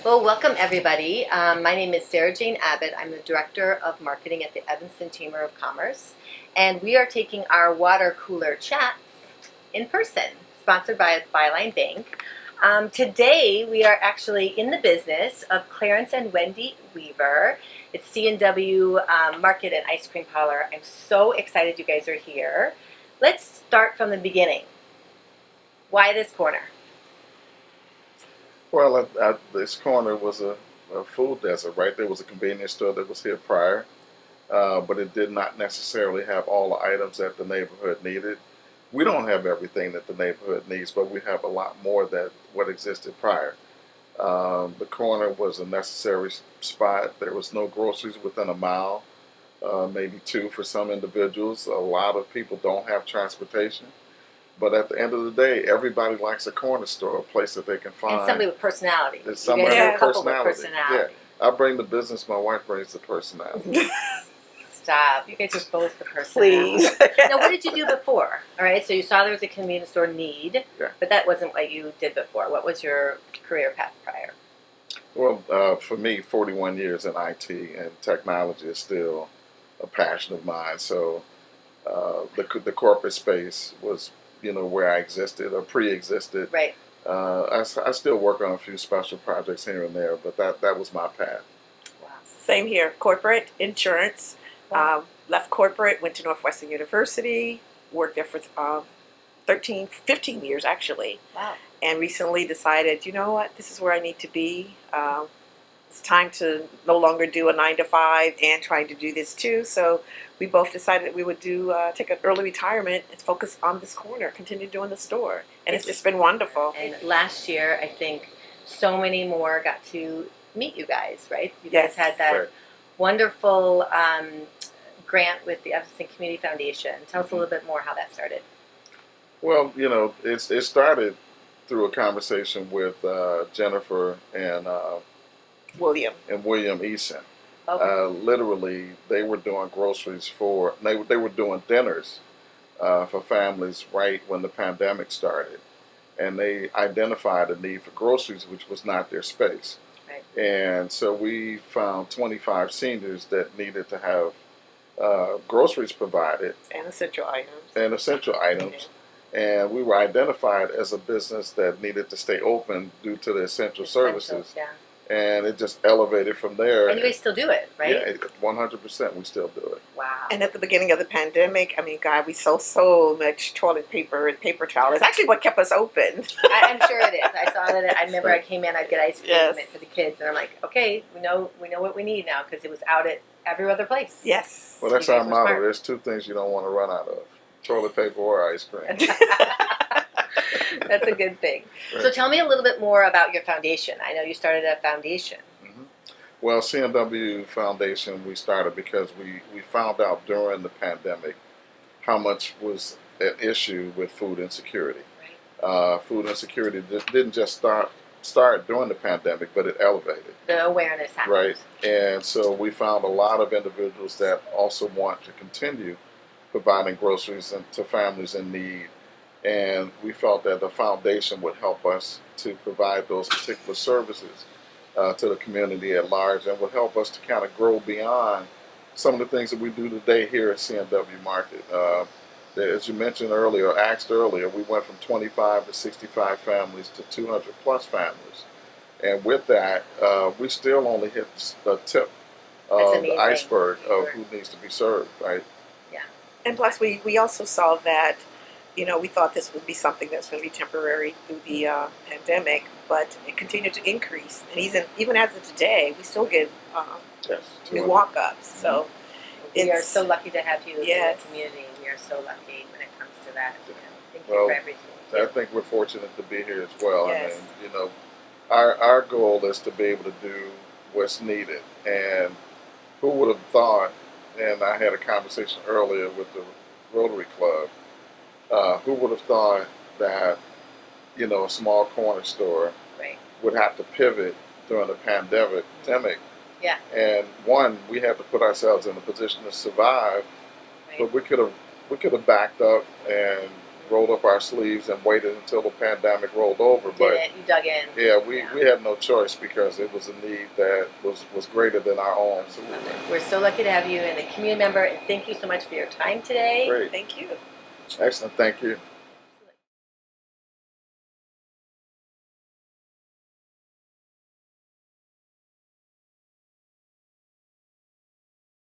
Well, welcome everybody. My name is Sarah Jane Abbott. I'm the Director of Marketing at the Evanston Chamber of Commerce, and we are taking our water cooler chats in person, sponsored by Byline Bank. Today, we are actually in the business of Clarence and Wendy Weaver. It's C&W Market and Ice Cream Parlor. I'm so excited you guys are here. Let's start from the beginning. Why this corner? Well, this corner was a food desert, right? There was a convenience store that was here prior, but it did not necessarily have all the items that the neighborhood needed. We don't have everything that the neighborhood needs, but we have a lot more than what existed prior. The corner was a necessary spot. There was no groceries within a mile, maybe two for some individuals. A lot of people don't have transportation. But at the end of the day, everybody likes a corner store, a place that they can find. And somebody with personality. There's You guys somebody are with a couple with personality. personality. Yeah, I bring the business. My wife brings the personality. Stop. You guys are both the personality. Please. Now, what did you do before? All right, so you saw there was a convenience store need, Yeah. but that wasn't what you did before. What was your career path prior? Well, for me, 41 years in IT and technology is still a passion of mine. So the corporate space was, where I existed or pre-existed. Right. I still work on a few special projects here and there, but that was my path. Wow. Same here. Corporate insurance. Wow. Left corporate, went to Northwestern University, worked there for 15 years actually, Wow. and recently decided, you know what, this is where I need to be. It's time to no longer do a 9 to 5 and trying to do this too. So we both decided that we would take an early retirement and focus on this corner, continue doing the store, and it's just been wonderful. And last year, I think so many more got to meet you guys, right? You Yes. guys had that Right. wonderful grant with the Evanston Community Foundation. Tell us a little bit more how that started. Well, it started through a conversation with Jennifer William. and William Eason. Okay. Literally, they were doing groceries they were doing dinners for families right when the pandemic started. And they identified a need for groceries, which was not their space. Right. And so we found 25 seniors that needed to have groceries provided And essential items. and essential items. And we were identified as a business that needed to stay open due to the essential services. Yeah. And it just elevated from there. And you guys still do it, right? Yeah, 100%. We still do it. Wow. And at the beginning of the pandemic, I mean, God, we sold so much toilet paper and paper towel. It's actually what kept us open. I'm sure it is. I saw that. I remember I came in. I'd get ice cream Yes. for the kids, and I'm like, okay, we know what we need now because it was out at every other place. Yes. Well, that's You our guys were motto. smart. There's two things you don't want to run out of: toilet paper or ice cream. That's a good thing. Right. So tell me a little bit more about your foundation. I know you started a foundation. Well, CMW Foundation, we started because we found out during the pandemic how much was at issue with food insecurity. Right. Food insecurity didn't just start during the pandemic, but it elevated. The awareness happened. Right. And so we found a lot of individuals that also want to continue providing groceries to families in need. And we felt that the foundation would help us to provide those particular services to the community at large, and would help us to kind of grow beyond some of the things that we do today here at CNW Market. As you mentioned earlier, asked earlier, we went from 25 to 65 families to 200 plus families. And with that, we still only hit the tip That's of amazing. the iceberg of who needs to be served, right? And plus, we also saw that, we thought this would be something that's going to be temporary through the pandemic, but it continued to increase. And even as of today, we still get Yes. new walk-ups. So We are it's- so lucky to have you Yes. in the community. We are so lucky when it comes to that. Thank you Well, for everything. I think we're fortunate to be here as well. Yes. I mean, our goal is to be able to do what's needed. And who would have thought, and I had a conversation earlier with the Rotary Club, who would have thought that, a small corner store Right. would have to pivot during the pandemic. Yeah. And one, we had to put ourselves in a position to survive, Right. but we could have backed up and rolled up our sleeves and waited until the pandemic rolled over. Did But it? You dug in. yeah, we had no choice because it was a need that was greater than our own. Absolutely. We're so lucky to have you and a community member, and thank you so much for your time today. Great. Thank you. Excellent. Thank you.